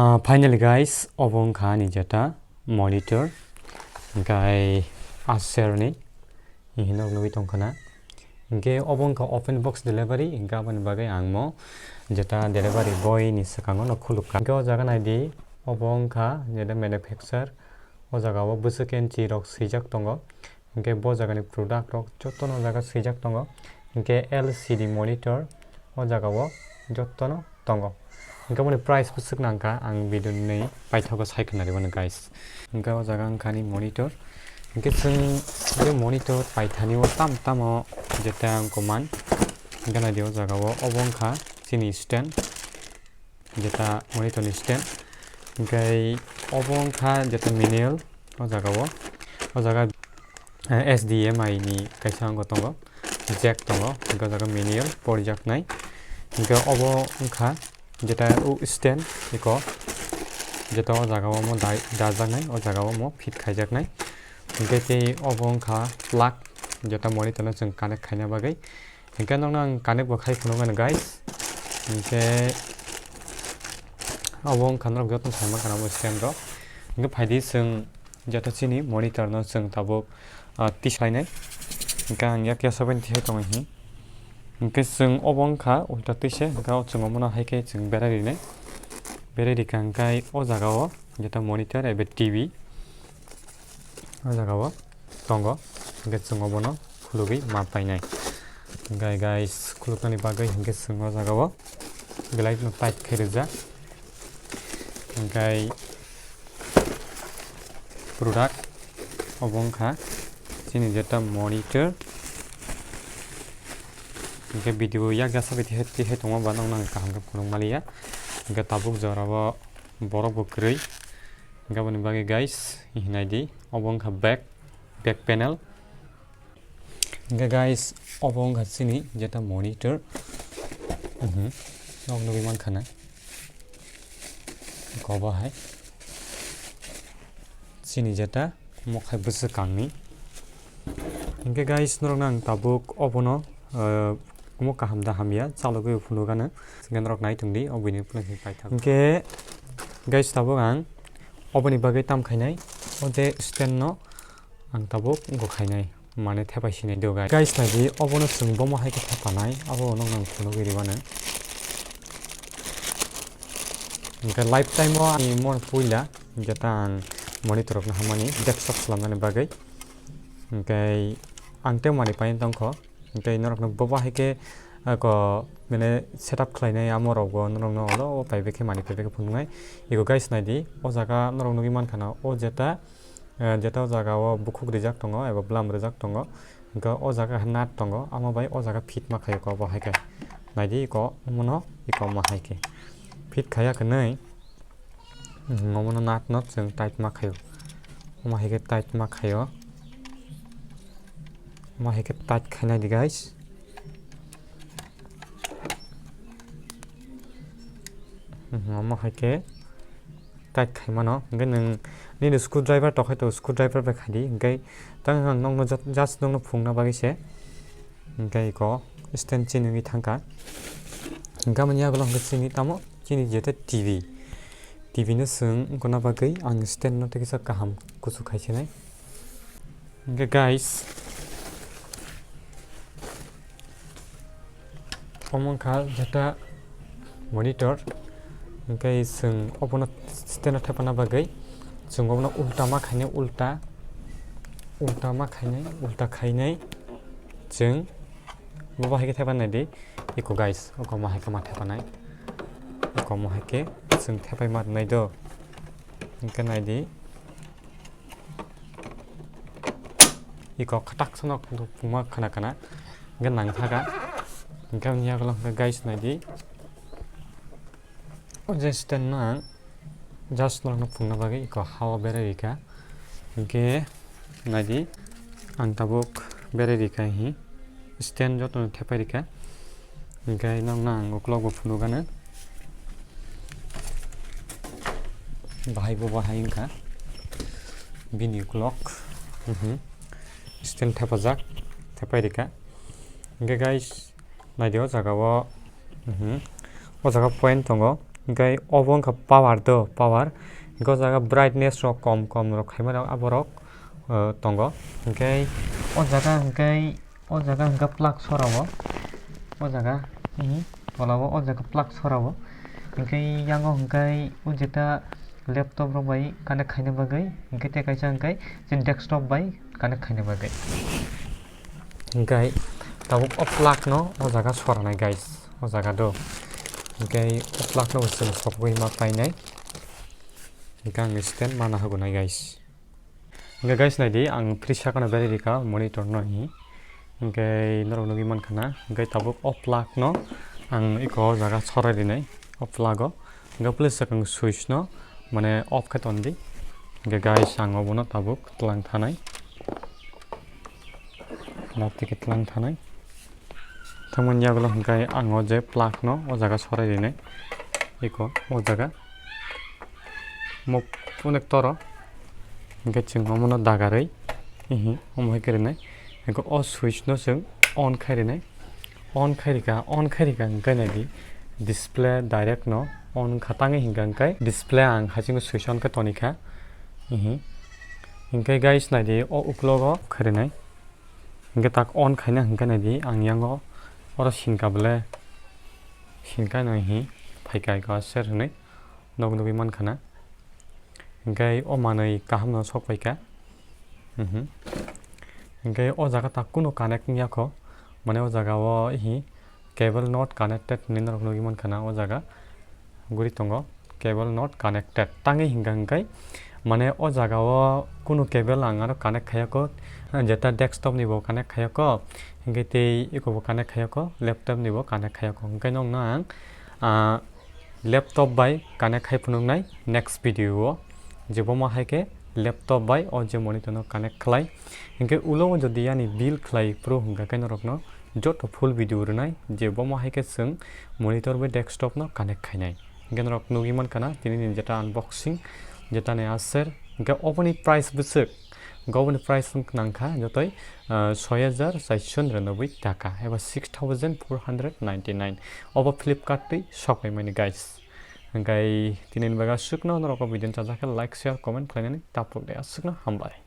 Finally guys, obong kha ni jeta monitor gai Acer ni hinok nugi tongkhana ge obong kha open box delivery gaban bagai angmo jeta delivery boy ni sakango no khulukka ge o jaga naidi obong kha jeta manufacturer o jaga o busuken chi rok sijak tongo ge bo jaga ni product rok jotono jaga sijak tongo ge LCD monitor o jaga o jotono tongo Gamoni price busuk nangka ang video ni paithago saikhnari wana guys ga o jaga angkani monitor ge jeng monitor paithani o tam jeta angkoman gana dio jaga o obongkha chini stand jeta monitor ni stand gai obongkha jeta manual o jaga SDMI ni kaisa angko tongo jack tongo ga jaga manual porjaknai ga obongkha jeta stand iko jeta o jaga o mo dajaknai o jaga o mo fit khaijaknai gete obongkha plug jeta monitor no jeng connect khaina bagai hingke nang connect bo khai phuno guys hingke obongkha no joto saima kana mo stand ro hingke phaidi jeng jeta chini monitor no jeng tabuk tisainai hingke ang yakya 70 tongo hi hingke jeng obongkha ulta tise ga jeng omono haike jeng battery ne battery kangkai o jaga o jeta monitor ebe TV o jaga o tongo hingke jeng omono khulugui ma painai guys khuluknani bagai hingke jeng o jaga o belai no tight khai rijak hingkai product obongkha chini jeta monitor hingke video yak jasa biti he tongo ba nang kaham ka phunung malia hingke tabuk jorao borok bo krui hingke boni bagi guys hinaidi obongkha back panel hingke guys obongkha chini jeta monitor nok nugi mankhana kobo hai chini jeta mokhai busukangni hingke guys norok nang tabuk obono kumo kaham da hamya chalogui phunugano genrok naitungdi obini phunukhi paithak hingke guys tabuk ang oboni bagai tam khainai o je stand no ang tabuk go khainai mane thepaisini dio guys naidi obono sungbomo haike thepanai abo nong nang phunugui ribano hingke lifetime o ani mon puila jeta ang monitor rok hamani desktop salamnani bagai hingke ang te mani pain tongkho hingke norok no boba haike ko mane setup khlainai amorok go norok no olo paibekhe mani paibekhe phunungai ego guys naidi o jaga norok nugi mankhana o jeta o jaga o bukhuk rijak tongo eba blam rijak tongo hingke o jaga nut tongo amo bai o jaga fit ma khayo ko bo haike naidi ko mono iko ma haike fit khaya khnai ngomono nut no jeng tight ma khayo ma haike tight ma khayo ma haike tight khainai di guys ma haike tight khaimano hingke nang nini screwdriver tokhai to screwdriver bai khadi hingke tang ang nong no just nong no phungna bagi se hingke ko stand chini ngi thangka hingke mani agolo hingke chini tamo chini jeta TV no sung gona bagai ang stand no tekisa kaham kuchu khaisinai hingke guys obongkha jeta monitor hingke sung obono stand no thepana bagai sung obono ulta ma khainai ulta khainai jeng boba haike thepanai di iko guys oko ma haike ma thepanai iko ma haike sung thepai ma nai do hingke naidi iko khatak sonok phungma khana hingke nang thaga hingke niagolo guys naidi o je stand no just no phungna bagi iko hawa battery ka hingke naidi ang tabuk battery ka hi stand joto thepai rika hingke nang uklog bo phunugano bahai bo bahai hingka bini uklog stand thepai rika hingke guys naidi o jaga o o jaga point tongo Gai obong ka power do power go jaga brightness rok kom rok khaima rok aborok tongo gai o jaga hingka plug sorao o jaga polao o jaga plug sorao hingkai yango hingkai o jeta laptop rok bai connect khaina bagai hingkai te kaisa hingkai je desktop bai connect khaina bagai hingkai tabuk o plug no o jaga soranai guys o jaga do hingkai o plug no sil sokbui ma painai hingkai ang stand mana hagunai guys hingkai guys naidi ang prisa kana beri rika monitor no hi hingkai norok nugi mankana hingkai tabuk o plug no ang iko jaga sorai dinai o plug o hingkai plus sakang switch no mane off khatondi hingkai guys ang obono tabuk tlang thanai laptike tlang thanai thamon yagulo hingkai ang o je plug no o jaga sorai dinai iko o jaga mo connector o hingkai ching omono dagarei omhai krinai hingkai o switch no ching on khairinai on khairika hingkai naidi display direct no on khatangi hingkai display ang haching switch on ka tonika hingkai guys naidi o uklogo khairinai hingkai tak on khaina hingkai naidi ang yango oro sinkable sinkai no hi phaikai ka ser hnai nog nogi mankana hingkai o manui kaham no sokpaika hingkai o jaga tak kuno connect yako mane o jaga o hi cable not connected ni norok nogi mankana o jaga guri tongo cable not connected tangi hingkai mane o jaga o kuno cable ang aro connect khayako jeta desktop ni bo connect khayako hingkai tei iko bo connect khayako laptop ni bo connect khayako hingkai nog nang laptop bai connect khai phunungnai next video o jebomo haike laptop bai o je monitor no connect khlai hingkai ulo jodi yani bill khlai pro hingka kaino rok no joto full video runai jebomo haike sung monitor bai desktop no connect khainai hingkai rok nugi mankana tini jeta unboxing jeta ne Acer hingkai oboni price busuk goboni price nangkha jotoi 6499 taka eba 6499 obo Flipkart ti sokbai mani guys hingkai tinin baga sukno norok video chajak like share comment khlainani tapuk de asukno hambai